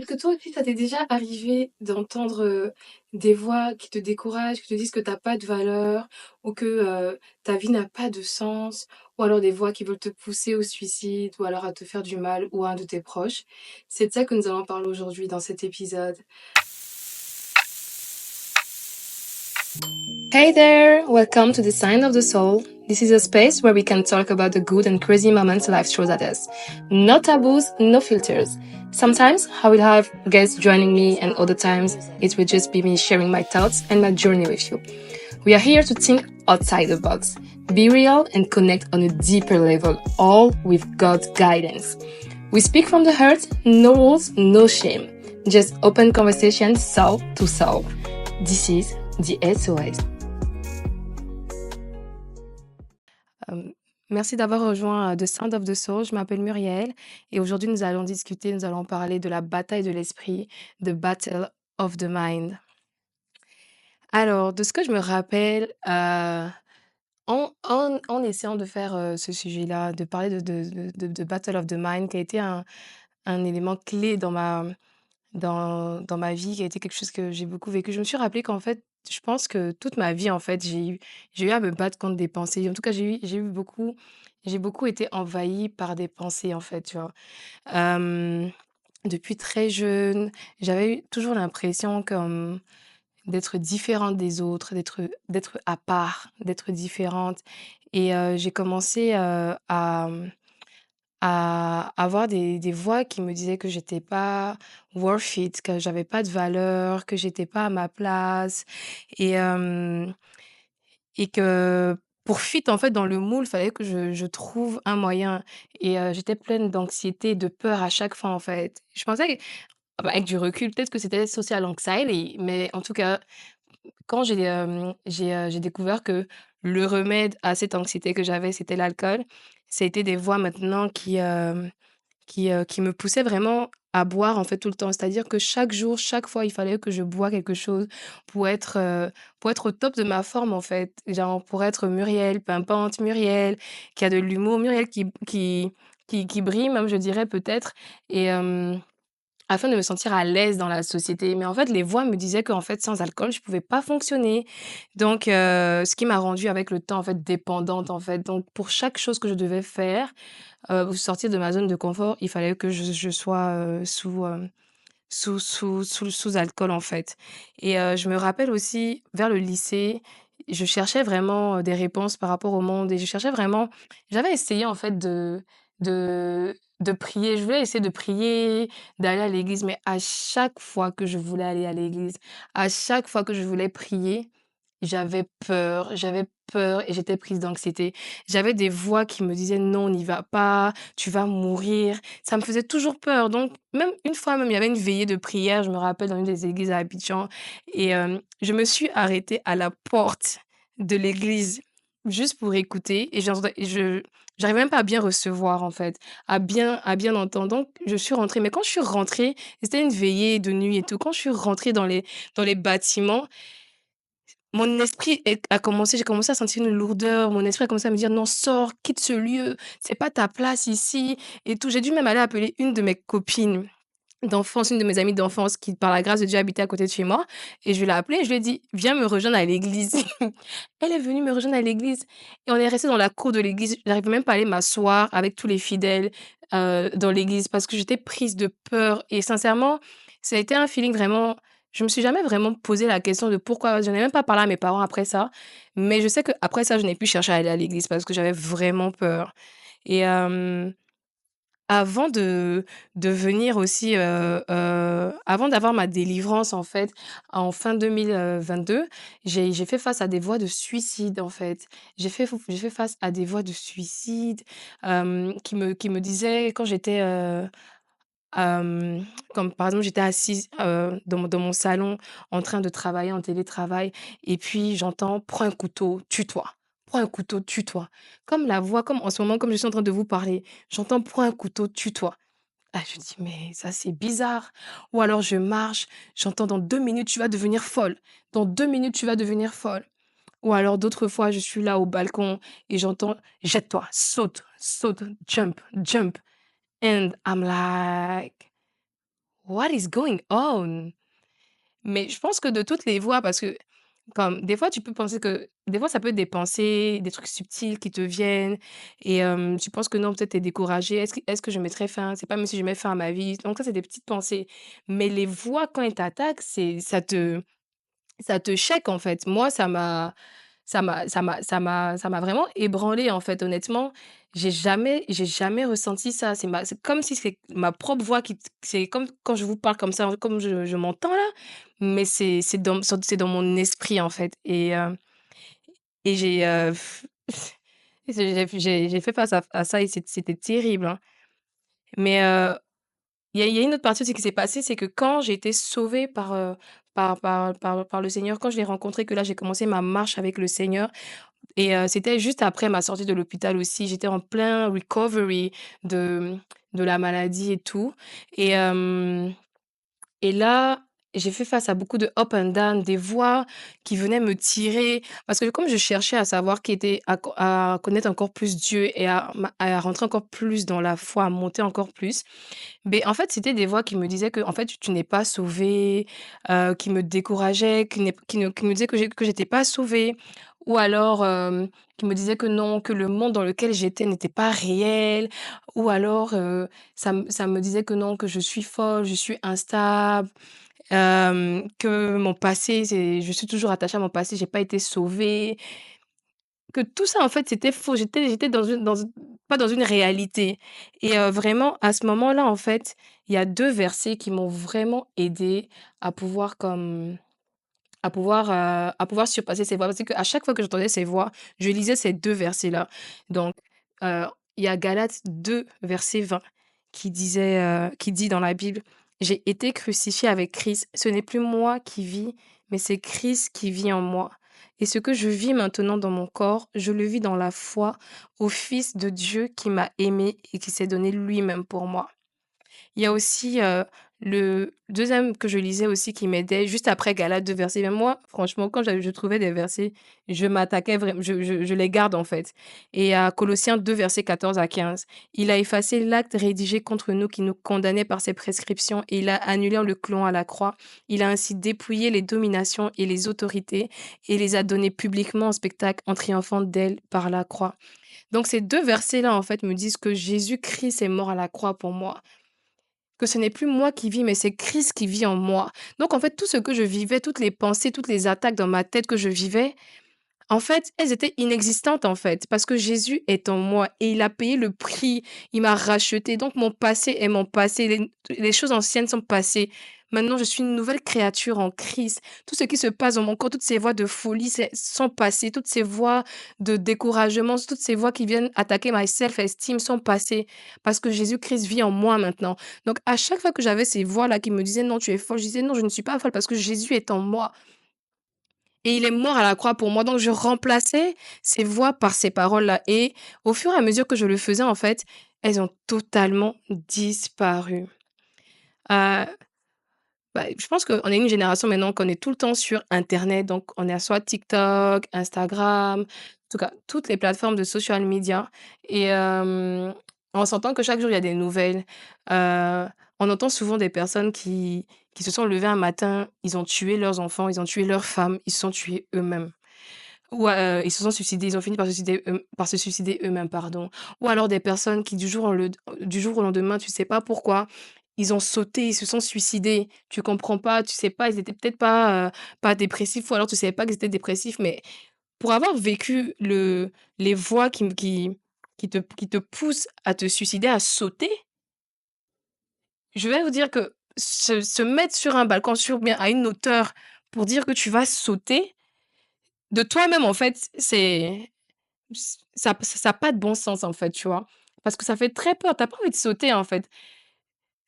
Est-ce que toi aussi, ça t'est déjà arrivé d'entendre, des voix qui te découragent, qui te disent que tu pas de valeur ou que, ta vie n'a pas de sens, ou alors des voix qui veulent te pousser au suicide ou alors à te faire du mal ou à un de tes proches? C'est de ça que nous allons parler aujourd'hui dans cet épisode. Hey there! Welcome to the Sign of the Soul. This is a space where we can talk about the good and crazy moments life throws at us. No taboos, no filters. Sometimes I will have guests joining me, and other times it will just be me sharing my thoughts and my journey with you. We are here to think outside the box, be real, and connect on a deeper level, all with God's guidance. We speak from the heart, no rules, no shame. Just open conversation, soul to soul. This is the SOS. Merci d'avoir rejoint The Sound of the Soul. Je m'appelle Muriel et aujourd'hui nous allons discuter, nous allons parler de la bataille de l'esprit, The Battle of the Mind. Alors, de ce que je me rappelle, en essayant de faire ce sujet-là, de parler de Battle of the Mind, qui a été un élément clé dans ma vie, qui a été quelque chose que j'ai beaucoup vécu. Je me suis rappelé qu'en fait, je pense que toute ma vie, en fait, j'ai eu à me battre contre des pensées. En tout cas, j'ai beaucoup été envahie par des pensées, en fait, tu vois. Hem, Depuis très jeune, j'avais eu toujours l'impression comme d'être différente des autres, d'être à part, d'être différente et j'ai commencé, à avoir des voix qui me disaient que j'étais pas worth it, que j'avais pas de valeur, que j'étais pas à ma place et hem et que pour fit, en fait, dans le moule, il fallait que je trouve un moyen et j'étais pleine d'anxiété, de peur à chaque fois, en fait. Je pensais avec du recul, peut-être que c'était social anxiety, mais en tout cas, quand j'ai découvert que le remède à cette anxiété que j'avais, c'était l'alcool, ça a été des voix maintenant qui me poussait vraiment à boire, en fait, tout le temps. C'est-à-dire que chaque jour, chaque fois, il fallait que je bois quelque chose pour être au top de ma forme, en fait. Genre, pour être Muriel, pimpante, Muriel, qui a de l'humour, Muriel qui brille même, je dirais peut-être et afin de me sentir à l'aise dans la société. Mais en fait, les voix me disaient qu'en fait, sans alcool, je pouvais pas fonctionner. Donc ce qui m'a rendue avec le temps, en fait, dépendante, en fait. Donc pour chaque chose que je devais faire, ou sortir de ma zone de confort, il fallait que je sois, sous alcool, en fait et je me rappelle aussi vers le lycée, je cherchais vraiment, des réponses par rapport au monde et je cherchais vraiment j'avais essayé, en fait, de prier. Je voulais essayer de prier, d'aller à l'église, mais à chaque fois que je voulais aller à l'église, à chaque fois que je voulais prier, j'avais peur et j'étais prise d'anxiété. J'avais des voix qui me disaient: «Non, n'y va pas, tu vas mourir». Ça me faisait toujours peur. Donc même une fois même, il y avait une veillée de prière, je me rappelle, dans une des églises à Abidjan et je me suis arrêtée à la porte de l'église juste pour écouter et j'entendais et je j'arrivais même pas à bien recevoir, en fait, à bien entendre. Donc je suis rentrée, mais quand je suis rentrée, c'était une veillée de nuit et tout. Quand je suis rentrée dans les bâtiments, mon esprit a commencé j'ai commencé à sentir une lourdeur, mon esprit a commencé à me dire: «Non, sors, quitte ce lieu, c'est pas ta place ici» et tout. J'ai dû même aller appeler une de mes copines d'enfance, une de mes amies d'enfance qui, par la grâce de Dieu, habitait à côté de chez moi et je l'ai appelée et je lui ai dit: «Viens me rejoindre à l'église». Elle est venue me rejoindre à l'église et on est resté dans la cour de l'église. J'arrivais même pas à aller m'asseoir avec tous les fidèles, dans l'église parce que j'étais prise de peur et sincèrement, ça a été un feeling vraiment je me suis jamais vraiment posé la question de pourquoi. J'en ai même pas parlé à mes parents après ça, mais je sais qu'après ça, je n'ai plus cherché à aller à l'église parce que j'avais vraiment peur et avant de venir aussi, avant d'avoir ma délivrance, en fait, en fin 2022, j'ai fait face à des voies de suicide, en fait. J'ai fait face à des voies de suicide, qui me disaient quand j'étais, comme par exemple, j'étais assise, dans mon salon en train de travailler en télétravail et puis j'entends: «Prends un couteau, tue-toi. Prends un couteau, tue-toi». Comme la voix, comme en ce moment, comme je suis en train de vous parler, j'entends: «Prends un couteau, tue-toi». Ah, je dis: «Mais ça, c'est bizarre» ou alors je marche, j'entends: «Dans 2 minutes, tu vas devenir folle. Dans 2 minutes, tu vas devenir folle» ou alors d'autres fois, je suis là au balcon et j'entends: «Jette-toi, saute, saute, jump, jump» and I'm like: What is going on? Mais je pense que de toutes les voix, parce que comme des fois, tu peux penser que des fois, ça peut être des pensées, des trucs subtils qui te viennent et tu penses que non, peut-être tu es découragé. Est-ce que je mettrai fin? C'est pas même si je mets fin à ma vie. Donc ça, c'est des petites pensées. Mais les voix, quand elles t'attaquent, c'est ça te shake, en fait. Moi, ça m'a vraiment ébranlée, en fait, honnêtement. J'ai jamais ressenti ça. C'est comme si c'est ma propre voix c'est comme quand je vous parle comme ça, comme je m'entends là, mais c'est dans mon esprit, en fait et j'ai fait face à ça et c'était terrible, hein. Mais il y a une autre partie aussi qui s'est passée, c'est que quand j'ai été sauvée par le Seigneur, quand je l'ai rencontré, que là, j'ai commencé ma marche avec le Seigneur et c'était juste après ma sortie de l'hôpital aussi. J'étais en plein recovery de de la maladie et tout et et là, j'ai fait face à beaucoup de up and down, des voix qui venaient me tirer parce que comme je cherchais à savoir qui était à connaître encore plus Dieu et à rentrer encore plus dans la foi, à monter encore plus, beh, en fait, c'était des voix qui me disaient que en fait, tu n'es pas sauvé, qui me décourageaient, qui me disaient que j'étais pas sauvée ou alors, qui me disaient que non, que le monde dans lequel j'étais n'était pas réel ou alors, ça me disait que non, que je suis folle, je suis instable, que mon passé, c'est je suis toujours attachée à mon passé, j'ai pas été sauvée. Que tout ça, en fait, c'était faux. J'étais dans une pas dans une réalité et vraiment à ce moment-là, en fait, il y a 2 versets qui m'ont vraiment aidée à pouvoir comme à pouvoir surpasser ces voix. Parce qu'à chaque fois que j'entendais ces voix, je lisais ces 2 versets-là. Donc heu, il y a Galates 2, verset 20 qui dit dans la Bible: «J'ai été crucifié avec Christ. Ce n'est plus moi qui vis, mais c'est Christ qui vit en moi. Et ce que je vis maintenant dans mon corps, je le vis dans la foi au Fils de Dieu qui m'a aimé et qui s'est donné lui-même pour moi». Il y a aussi, le deuxième que je lisais aussi qui m'aidait juste après Galates 2 versets. Mais moi, franchement, quand je trouvais des versets, je m'attaquais vraiment, je les garde en fait. Et à Colossiens 2 versets 14 à 15: «Il a effacé l'acte rédigé contre nous qui nous condamnait par ses prescriptions et il a annulé en le clouant à la croix. Il a ainsi dépouillé les dominations et les autorités et les a données publiquement en spectacle en triomphant d'elles par la croix». Donc ces 2 versets-là, en fait, me disent que Jésus-Christ est mort à la croix pour moi. Que ce n'est plus moi qui vis, mais c'est Christ qui vit en moi. Donc en fait, tout ce que je vivais, toutes les pensées, toutes les attaques dans ma tête que je vivais, en fait, elles étaient inexistantes, en fait, parce que Jésus est en moi et il a payé le prix, il m'a racheté. Donc mon passé est mon passé, les choses anciennes sont passées. Maintenant, je suis une nouvelle créature en Christ. Tout ce qui se passe dans mon corps, toutes ces voix de folie sont passées, toutes ces voix de découragement, toutes ces voix qui viennent attaquer ma self-esteem sont passées parce que Jésus-Christ vit en moi maintenant. Donc à chaque fois que j'avais ces voix-là qui me disaient: «Non, tu es folle», je disais: «Non, je ne suis pas folle parce que Jésus est en moi». Et il est mort à la croix pour moi, donc je remplaçais ces voix par ces paroles-là et au fur et à mesure que je le faisais, en fait, elles ont totalement disparu. Heu, Bah, je pense qu'on est une génération maintenant qu'on est tout le temps sur internet, donc on est soit TikTok, Instagram, en tout cas toutes les plateformes de social media et on s'entend que chaque jour il y a des nouvelles. Heu, on entend souvent des personnes qui se sont levées un matin, ils ont tué leurs enfants, ils ont tué leurs femmes, ils se sont tués eux-mêmes. Ou ils se sont suicidés, ils ont fini par se suicider eux-mêmes, pardon. Ou alors des personnes qui du jour au lendemain, tu sais pas pourquoi, ils ont sauté, ils se sont suicidés. Tu comprends pas, tu sais pas, ils étaient peut-être pas dépressifs ou alors tu savais pas qu'ils étaient dépressifs, mais pour avoir vécu les voix qui te poussent à te suicider, à sauter, je vais vous dire que se mettre sur un balcon, sur bien à une hauteur pour dire que tu vas sauter, de toi-même, en fait, ça a pas de bon sens, en fait, tu vois? Parce que ça fait très peur, tu as pas envie de sauter, en fait.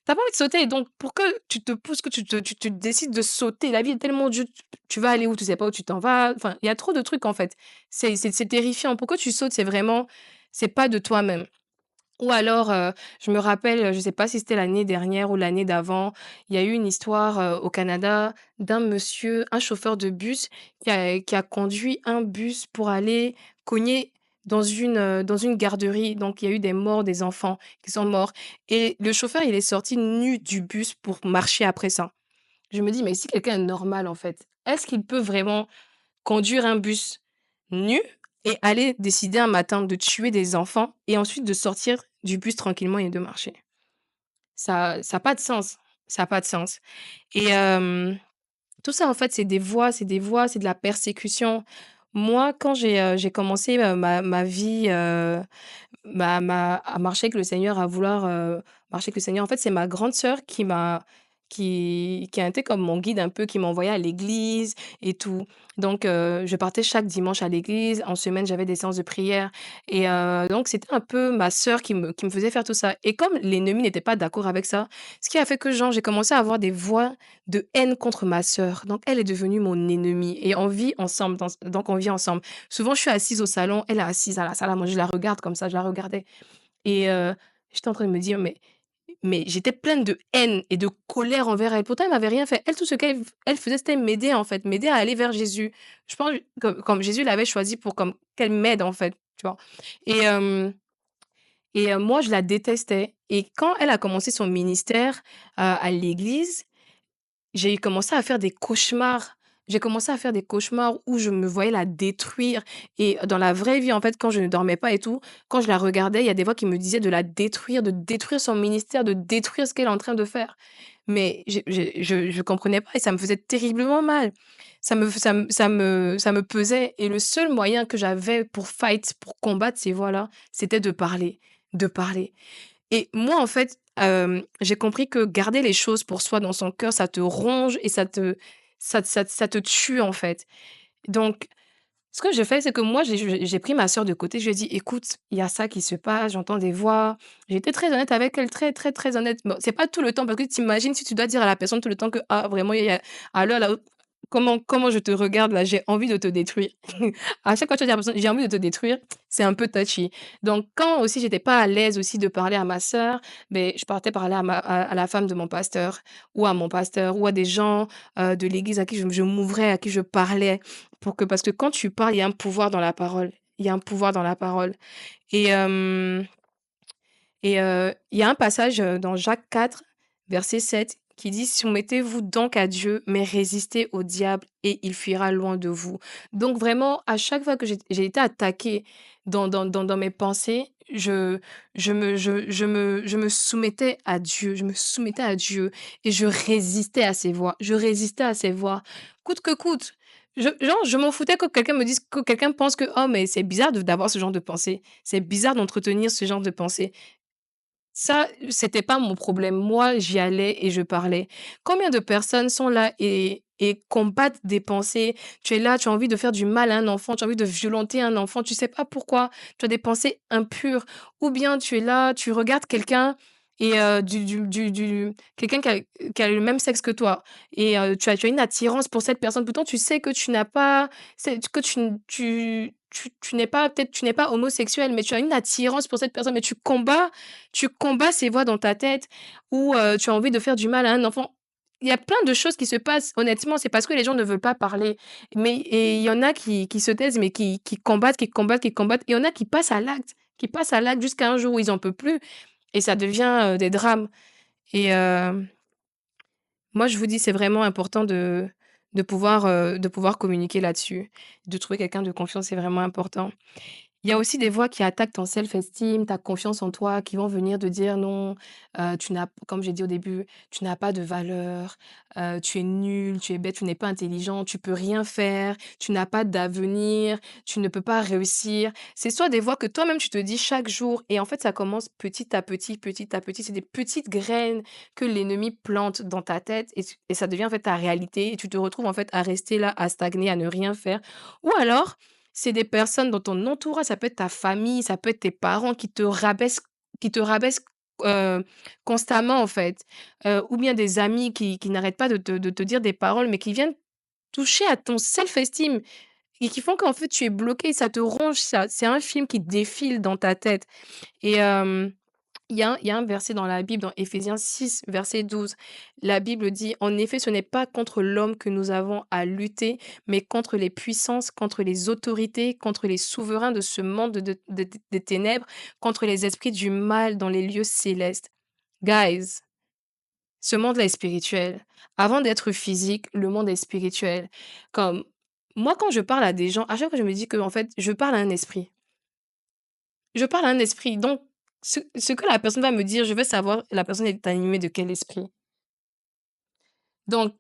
Tu as pas envie de sauter, donc pour que tu te pousses, que tu décides de sauter, la vie est tellement dure, tu vas aller où? Tu sais pas où tu t'en vas, enfin, il y a trop de trucs, en fait. C'est terrifiant. Pourquoi tu sautes? C'est pas de toi-même. Ou alors, je me rappelle, je sais pas si c'était l'année dernière ou l'année d'avant, il y a eu une histoire, au Canada d'un monsieur, un chauffeur de bus qui a conduit un bus pour aller cogner dans une garderie. Donc il y a eu des morts, des enfants qui sont morts et le chauffeur, il est sorti nu du bus pour marcher après ça. Je me dis: «Mais si quelqu'un est normal, en fait, est-ce qu'il peut vraiment conduire un bus nu et aller décider un matin de tuer des enfants et ensuite de sortir du bus tranquillement et de marcher?» Ça a pas de sens, ça a pas de sens et tout ça, en fait, c'est des voix, c'est de la persécution. Moi, quand j'ai commencé, ma vie, ma à marcher avec le Seigneur, à vouloir, marcher avec le Seigneur, en fait, c'est ma grande sœur qui a été comme mon guide un peu, qui m'envoyait à l'église et tout. Donc je partais chaque dimanche à l'église. En semaine, j'avais des séances de prière et donc c'était un peu ma sœur qui me faisait faire tout ça et comme l'ennemi n'était pas d'accord avec ça, ce qui a fait que genre j'ai commencé à avoir des voix de haine contre ma sœur. Donc elle est devenue mon ennemie et on vit ensemble donc on vit ensemble. Souvent, je suis assise au salon, elle est assise à la salle à manger, je la regarde comme ça, je la regardais et j'étais en train de me dire: «Mais» j'étais pleine de haine et de colère envers elle. Pourtant, elle m'avait rien fait. Elle, tout ce qu'elle faisait, c'était m'aider, en fait, m'aider à aller vers Jésus. Je pense comme Jésus l'avait choisie pour comme qu'elle m'aide, en fait, tu vois? Et moi, je la détestais et quand elle a commencé son ministère, à l'église, j'ai commencé à faire des cauchemars. J'ai commencé à faire des cauchemars où je me voyais la détruire et dans la vraie vie, en fait, quand je ne dormais pas et tout, quand je la regardais, il y a des voix qui me disaient de la détruire, de détruire son ministère, de détruire ce qu'elle est en train de faire. Mais je comprenais pas et ça me faisait terriblement mal. Ça me pesait et le seul moyen que j'avais pour fight, pour combattre ces voix-là, c'était de parler, de parler. Et moi, en fait, j'ai compris que garder les choses pour soi dans son cœur, ça te ronge et ça te tue, en fait. Donc, ce que j'ai fait, c'est que moi, j'ai pris ma sœur de côté. Je lui ai dit: «Écoute, il y a ça qui se passe, j'entends des voix». J'ai été très honnête avec elle, très, très, très honnête. Bon, c'est pas tout le temps parce que tu imagines si tu dois dire à la personne tout le temps que: «Ah vraiment, il y a à l'heure là, comment je te regarde là, j'ai envie de te détruire». À chaque fois que tu dis à la personne: «J'ai envie de te détruire», c'est un peu touchy. Donc quand aussi j'étais pas à l'aise aussi de parler à ma sœur, beh, je partais parler à la femme de mon pasteur ou à mon pasteur ou à des gens, de l'église à qui je m'ouvrais, à qui je parlais pour que parce que quand tu parles, il y a un pouvoir dans la parole. Il y a un pouvoir dans la parole et il y a un passage, dans Jacques 4, verset 7, qui dit: «Soumettez-vous donc à Dieu, mais résistez au diable et il fuira loin de vous». Donc vraiment, à chaque fois que j'ai été attaquée dans mes pensées, je me soumettais à Dieu, je me soumettais à Dieu et je résistais à ses voix, je résistais à ses voix, coûte que coûte. Je m'en foutais que quelqu'un me dise que quelqu'un pense que: «Oh mais c'est bizarre de d'avoir ce genre de pensée, c'est bizarre d'entretenir ce genre de pensée». Ça, c'était pas mon problème. Moi, j'y allais et je parlais. Combien de personnes sont là et combattent des pensées? Tu es là, tu as envie de faire du mal à un enfant, tu as envie de violenter un enfant, tu sais pas pourquoi. Tu as des pensées impures ou bien tu es là, tu regardes quelqu'un et du quelqu'un qui a le même sexe que toi et tu as une attirance pour cette personne. Pourtant, tu sais que tu n'as pas c'est que tu n'es pas peut-être tu n'es pas homosexuel, mais tu as une attirance pour cette personne, mais tu combats ces voix dans ta tête ou tu as envie de faire du mal à un enfant. Il y a plein de choses qui se passent, honnêtement, c'est parce que les gens ne veulent pas parler. Mais et il y en a qui se taisent, mais qui combattent, qui combattent, qui combattent. Et il y en a qui passent à l'acte jusqu'à un jour où ils en peuvent plus et ça devient, des drames. Et moi, je vous dis, c'est vraiment important de pouvoir communiquer là-dessus. De trouver quelqu'un de confiance, c'est vraiment important. Il y a aussi des voix qui attaquent ton self-esteem, ta confiance en toi, qui vont venir te dire: «Non, tu n'as» comme j'ai dit au début: «Tu n'as pas de valeur, tu es nul, tu es bête, tu n'es pas intelligent, tu peux rien faire, tu n'as pas d'avenir, tu ne peux pas réussir». C'est soit des voix que toi-même tu te dis chaque jour et en fait ça commence petit à petit, petit à petit. C'est des petites graines que l'ennemi plante dans ta tête et ça devient en fait ta réalité et tu te retrouves en fait à rester là, à stagner, à ne rien faire. Ou alors c'est des personnes dans ton entourage, ça peut être ta famille, ça peut être tes parents qui te rabaissent, heu, constamment en fait, ou bien des amis qui n'arrêtent pas de te dire des paroles, mais qui viennent toucher à ton self-esteem et qui font qu'en fait tu es bloqué, ça te ronge, ça c'est un film qui défile dans ta tête et Il y a un verset dans la Bible, dans Éphésiens 6, verset 12. La Bible dit: «En effet, ce n'est pas contre l'homme que nous avons à lutter, mais contre les puissances, contre les autorités, contre les souverains de ce monde des ténèbres, contre les esprits du mal dans les lieux célestes». Guys, ce monde-là est spirituel. Avant d'être physique, le monde est spirituel. Comme moi, quand je parle à des gens, à chaque fois, je me dis que en fait, je parle à un esprit. Je parle à un esprit, donc ce que la personne va me dire, je veux savoir la personne est animée de quel esprit. Donc,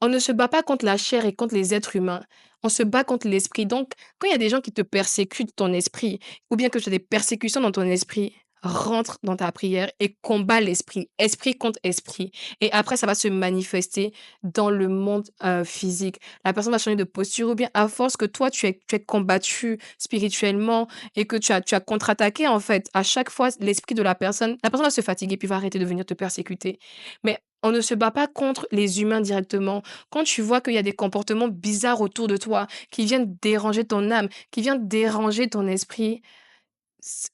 on ne se bat pas contre la chair et contre les êtres humains, on se bat contre l'esprit. Donc, quand il y a des gens qui te persécutent ton esprit, ou bien que tu as des persécutions dans ton esprit, rentre dans ta prière et combat l'esprit, esprit contre esprit. Et après, ça va se manifester dans le monde physique. La personne va changer de posture, ou bien à force que toi, tu es combattu spirituellement et que tu as contre-attaqué, en fait, à chaque fois, l'esprit de la personne va se fatiguer puis va arrêter de venir te persécuter. Mais on ne se bat pas contre les humains directement. Quand tu vois qu'il y a des comportements bizarres autour de toi, qui viennent déranger ton âme, qui viennent déranger ton esprit,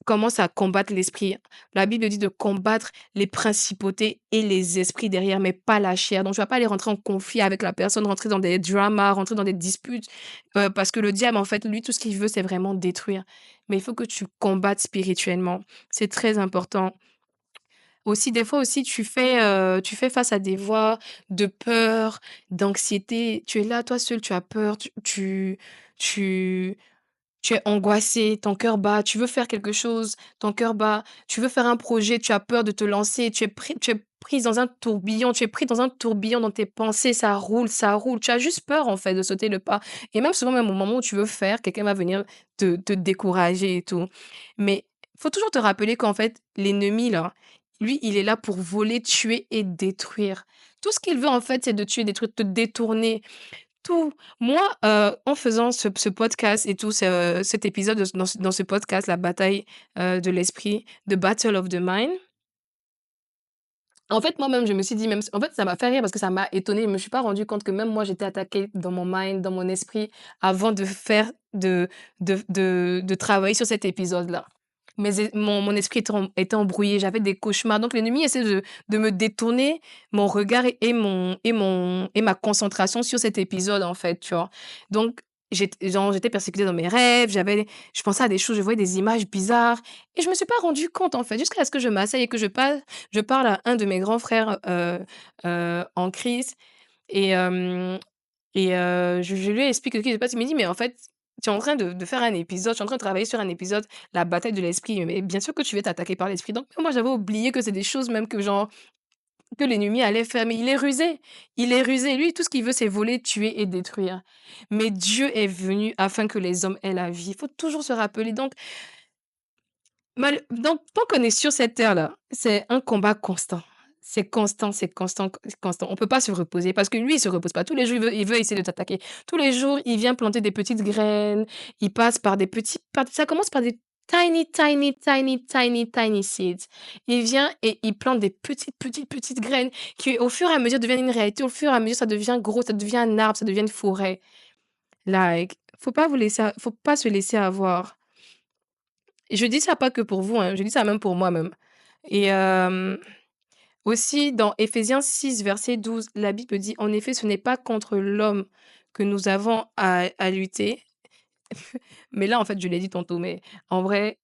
commence à combattre l'esprit. La Bible dit de combattre les principautés et les esprits derrière, mais pas la chair. Donc, tu vas pas aller rentrer en conflit avec la personne, rentrer dans des dramas, rentrer dans des disputes, parce que le diable, en fait, lui, tout ce qu'il veut, c'est vraiment détruire. Mais il faut que tu combattes spirituellement. C'est très important. Aussi, des fois aussi, tu fais face à des voix de peur, d'anxiété. Tu es là, toi seul, tu as peur, tu tu es angoissé, ton cœur bat, tu veux faire quelque chose, ton cœur bat, tu veux faire un projet, tu as peur de te lancer, tu es prise dans un tourbillon, tu es pris dans un tourbillon dans tes pensées, ça roule. Tu as juste peur, en fait, de sauter le pas et même souvent, même au moment où tu veux faire, quelqu'un va venir te décourager et tout. Mais faut toujours te rappeler qu'en fait, l'ennemi là, lui, il est là pour voler, tuer et détruire. Tout ce qu'il veut, en fait, c'est de tuer, détruire, te détourner. Tout. Moi, en faisant ce podcast et tout cet épisode dans ce podcast, la bataille, de l'esprit, The Battle of the Mind, en fait, moi-même, je me suis dit même en fait, ça m'a fait rire parce que ça m'a étonnée. Je me suis pas rendu compte que même moi, j'étais attaquée dans mon mind, dans mon esprit avant de faire de travailler sur cet épisode-là. Mon esprit était embrouillé, j'avais des cauchemars. Donc l'ennemi essaie de me détourner mon regard et ma concentration sur cet épisode, en fait, tu vois? Donc j'étais persécutée dans mes rêves, je pensais à des choses, je voyais des images bizarres et je me suis pas rendu compte, en fait, jusqu'à ce que je m'asseye et que je parle à un de mes grands frères, en Christ et je lui explique ce qui se passe. Il me dit: «Mais en fait, tu es en train de faire un épisode, tu es en train de travailler sur un épisode, la bataille de l'esprit, mais bien sûr que tu vas être attaqué par l'esprit». Donc moi, j'avais oublié que c'est des choses même que genre que l'ennemi allait faire, mais il est rusé. Il est rusé. Lui, tout ce qu'il veut, c'est voler, tuer et détruire. Mais Dieu est venu afin que les hommes aient la vie. Il faut toujours se rappeler. Donc, tant qu'on est sur cette terre-là, c'est un combat constant. C'est constant, c'est constant, c'est constant. On peut pas se reposer parce que lui, il se repose pas. Tous les jours, il veut essayer de t'attaquer. Tous les jours, il vient planter des petites graines. Il passe par des petits, ça commence par des tiny, tiny, tiny, tiny, tiny seeds. Il vient et il plante des petites, petites, petites graines qui, au fur et à mesure, deviennent une réalité. Au fur et à mesure, ça devient gros, ça devient un arbre, ça devient une forêt. Like, faut pas se laisser avoir. Et je dis ça pas que pour vous, hein, je dis ça même pour moi-même. Et aussi dans Éphésiens 6 verset 12, la Bible dit: «En effet, ce n'est pas contre l'homme que nous avons à lutter». Mais là, en fait, je l'ai dit tantôt, mais en vrai,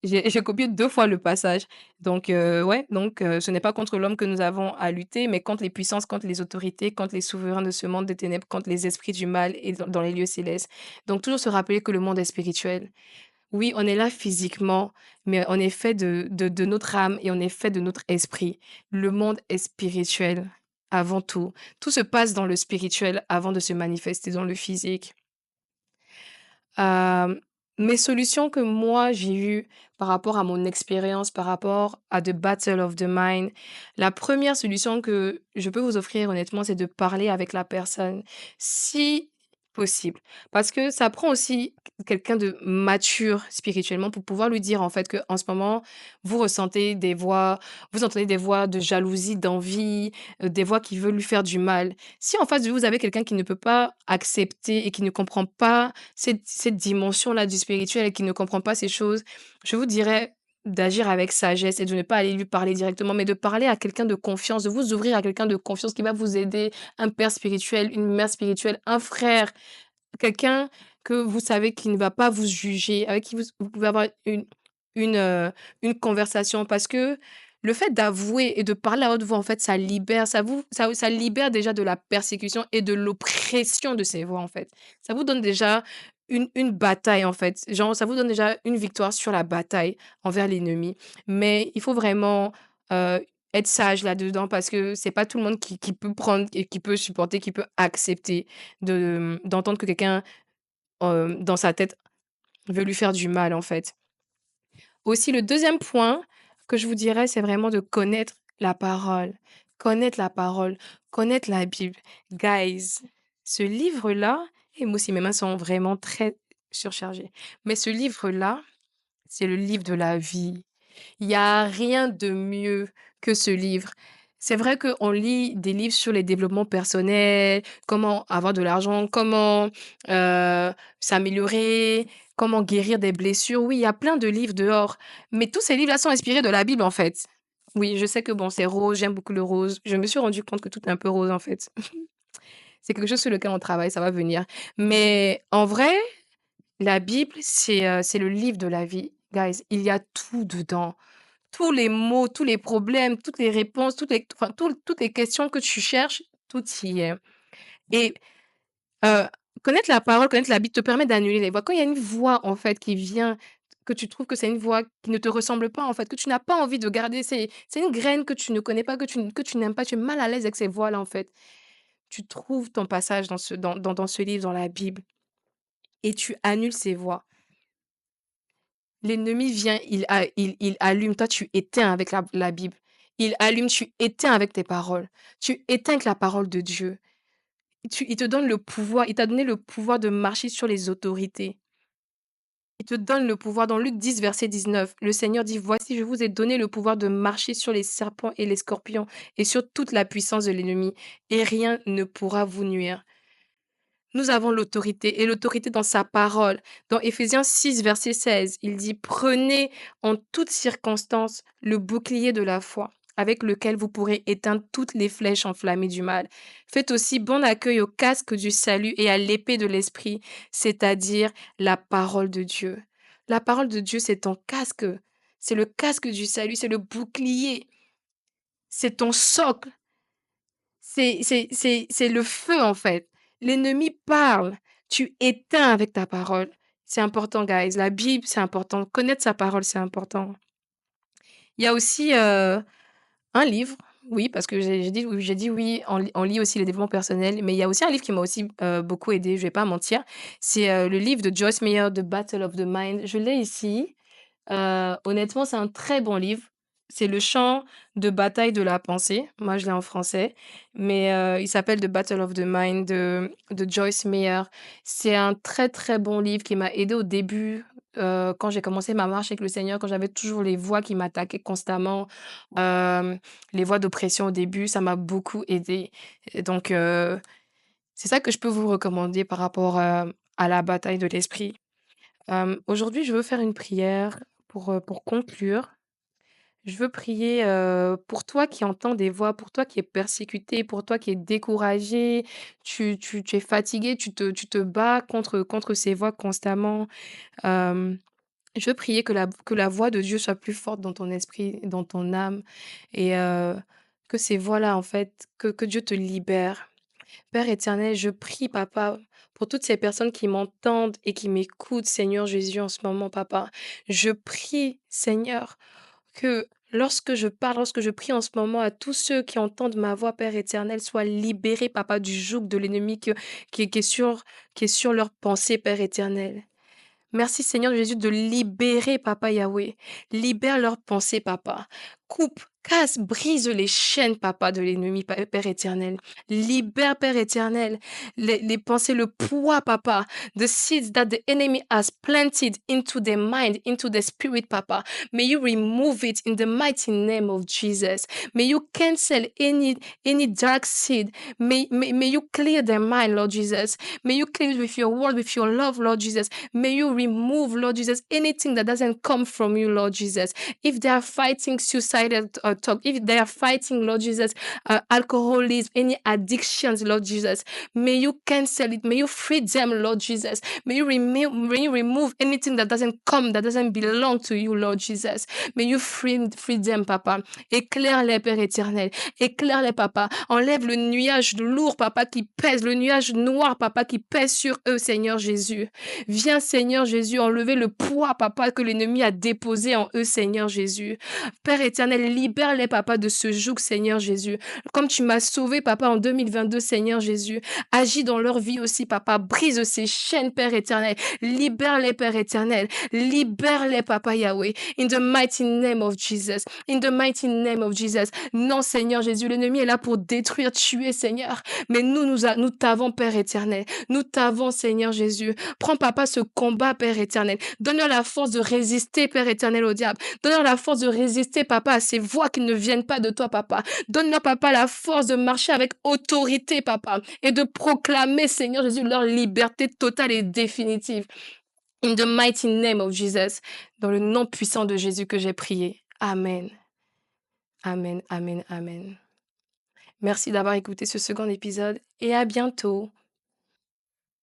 j'ai copié 2 fois le passage. Donc ouais, donc ce n'est pas contre l'homme que nous avons à lutter, mais contre les puissances, contre les autorités, contre les souverains de ce monde des ténèbres, contre les esprits du mal et dans les lieux célestes. Donc toujours se rappeler que le monde est spirituel. Oui, on est là physiquement, mais on est fait de notre âme et on est fait de notre esprit. Le monde est spirituel avant tout. Tout se passe dans le spirituel avant de se manifester dans le physique. Hem, Mes solutions que moi j'ai eues par rapport à mon expérience, par rapport à The Battle of the Mind, la première solution que je peux vous offrir honnêtement, c'est de parler avec la personne, si possible. Parce que ça prend aussi quelqu'un de mature spirituellement pour pouvoir lui dire en fait que en ce moment, vous entendez des voix de jalousie, d'envie, des voix qui veulent lui faire du mal. Si en face de vous, vous avez quelqu'un qui ne peut pas accepter et qui ne comprend pas cette dimension-là du spirituel et qui ne comprend pas ces choses, je vous dirais, d'agir avec sagesse et de ne pas aller lui parler directement, mais de parler à quelqu'un de confiance, de vous ouvrir à quelqu'un de confiance qui va vous aider, un père spirituel, une mère spirituelle, un frère, quelqu'un que vous savez qui ne va pas vous juger, avec qui vous pouvez avoir une, heu, une conversation. Parce que le fait d'avouer et de parler à haute voix, en fait, ça libère, ça libère déjà de la persécution et de l'oppression de ces voix, en fait. Ça vous donne déjà une bataille, en fait. Genre, ça vous donne déjà une victoire sur la bataille envers l'ennemi. Mais il faut vraiment, heu, être sage là-dedans parce que c'est pas tout le monde qui peut prendre et qui peut supporter, qui peut accepter d'entendre que quelqu'un, dans sa tête, veut lui faire du mal, en fait. Aussi, le deuxième point que je vous dirais, c'est vraiment de connaître la parole, connaître la Bible. Guys, ce livre-là et moi aussi mes mains sont vraiment très surchargées, mais ce livre-là, c'est le livre de la vie. Il y a rien de mieux que ce livre. C'est vrai qu'on lit des livres sur les développements personnels, comment avoir de l'argent, comment, s'améliorer, comment guérir des blessures. Oui, il y a plein de livres dehors, mais tous ces livres-là sont inspirés de la Bible, en fait. Oui, je sais que bon, c'est rose, j'aime beaucoup le rose. Je me suis rendu compte que tout est un peu rose, en fait. C'est quelque chose sur lequel on travaille, ça va venir. Mais en vrai, la Bible, c'est le livre de la vie. Guys, il y a tout dedans. Tous les mots, tous les problèmes, toutes les réponses, toutes les questions que tu cherches, tout y est. Et heu, connaître la parole, connaître la Bible te permet d'annuler les voix. Quand il y a une voix, en fait, qui vient, que tu trouves que c'est une voix qui ne te ressemble pas, en fait, que tu n'as pas envie de garder, c'est une graine que tu ne connais pas, que tu n'aimes pas, tu es mal à l'aise avec ces voix-là, en fait. Tu trouves ton passage dans ce livre, dans la Bible et tu annules ces voix. L'ennemi vient, il allume, toi tu éteins avec la Bible. Il allume, tu éteins avec tes paroles. Tu éteins avec la parole de Dieu. Il te donne le pouvoir, il t'a donné le pouvoir de marcher sur les autorités. Il te donne le pouvoir. Dans Luc 10, verset 19, le Seigneur dit: «Voici, je vous ai donné le pouvoir de marcher sur les serpents et les scorpions et sur toute la puissance de l'ennemi, et rien ne pourra vous nuire». Nous avons l'autorité et l'autorité dans sa parole. Dans Éphésiens 6, verset 16, il dit: «Prenez en toutes circonstances le bouclier de la foi, avec lequel vous pourrez éteindre toutes les flèches enflammées du mal. Faites aussi bon accueil au casque du salut et à l'épée de l'esprit, c'est-à-dire la parole de Dieu». La parole de Dieu, c'est ton casque. C'est le casque du salut, c'est le bouclier, c'est ton socle. C'est le feu, en fait. L'ennemi parle, tu éteins avec ta parole. C'est important, guys. La Bible, c'est important. Connaître sa parole, c'est important. Il y a aussi, un livre, oui, parce que j'ai dit oui, on lit aussi le développement personnel, mais il y a aussi un livre qui m'a aussi, beaucoup aidée, je vais pas mentir. C'est, le livre de Joyce Meyer, The Battle of the Mind. Je l'ai ici. Honnêtement, c'est un très bon livre. C'est le champ de bataille de la pensée. Moi, je l'ai en français, mais il s'appelle The Battle of the Mind de Joyce Meyer. C'est un très, très bon livre qui m'a aidée au début, quand j'ai commencé ma marche avec le Seigneur, quand j'avais toujours les voix qui m'attaquaient constamment, hem, les voix d'oppression au début, ça m'a beaucoup aidée et donc c'est ça que je peux vous recommander par rapport, à la bataille de l'esprit. Aujourd'hui, je veux faire une prière pour conclure. Je veux prier, pour toi qui entends des voix, pour toi qui es persécuté, pour toi qui es découragé, tu es fatigué, tu te bats contre ces voix constamment. Hem, je veux prier que la voix de Dieu soit plus forte dans ton esprit, dans ton âme et que ces voix-là, en fait, que Dieu te libère. Père éternel, je prie, papa, pour toutes ces personnes qui m'entendent et qui m'écoutent, Seigneur Jésus, en ce moment, papa. Je prie, Seigneur, que lorsque je parle, lorsque je prie en ce moment à tous ceux qui entendent ma voix, Père éternel, soient libérés, papa, du joug de l'ennemi qui est sur leur pensée, Père éternel. Merci Seigneur Jésus de libérer, papa Yahweh. Libère leurs pensées, papa. Coupe Casse, brise les chaînes, papa, de l'ennemi, Père éternel. Libère, Père éternel, les pensées, le poids, papa, the seeds that the enemy has planted into their mind, into the spirit, papa. May you remove it in the mighty name of Jesus. May you cancel any dark seed. May you clear their mind, Lord Jesus. May you clear it with your word, with your love, Lord Jesus. May you remove, Lord Jesus, anything that doesn't come from you, Lord Jesus. If they are fighting suicidal talk, if they are fighting, Lord Jesus, alcoholism, any addictions, Lord Jesus, may you cancel it. May you free them, Lord Jesus. May you remove anything that doesn't come, that doesn't belong to you, Lord Jesus. May you free them, Papa. Éclaire-les, Père éternel. Éclaire-les, Papa. Enlève le nuage lourd, Papa, qui pèse, le nuage noir, Papa, qui pèse sur eux, Seigneur Jésus. Viens, Seigneur Jésus, enlever le poids, Papa, que l'ennemi a déposé en eux, Seigneur Jésus. Père éternel, libère-les, Papa, de ce joug, Seigneur Jésus. Comme tu m'as sauvé, Papa, en 2022, Seigneur Jésus. Agis dans leur vie aussi, Papa. Brise ces chaînes, Père éternel. Libère-les, Père éternel. Libère-les, Papa Yahweh. In the mighty name of Jesus. In the mighty name of Jesus. Non, Seigneur Jésus, l'ennemi est là pour détruire, tuer, Seigneur. Mais nous t'avons, Père éternel. Nous t'avons, Seigneur Jésus. Prends, Papa, ce combat, Père éternel. Donne-leur la force de résister, Père éternel, au diable. Donne-leur la force de résister, Papa, à ces voix qui ne viennent pas de toi, Papa. Donne-leur, Papa, la force de marcher avec autorité, Papa, et de proclamer, Seigneur Jésus, leur liberté totale et définitive. In the mighty name of Jesus, dans le nom puissant de Jésus que j'ai prié. Amen. Amen, amen, amen. Merci d'avoir écouté ce second épisode et à bientôt.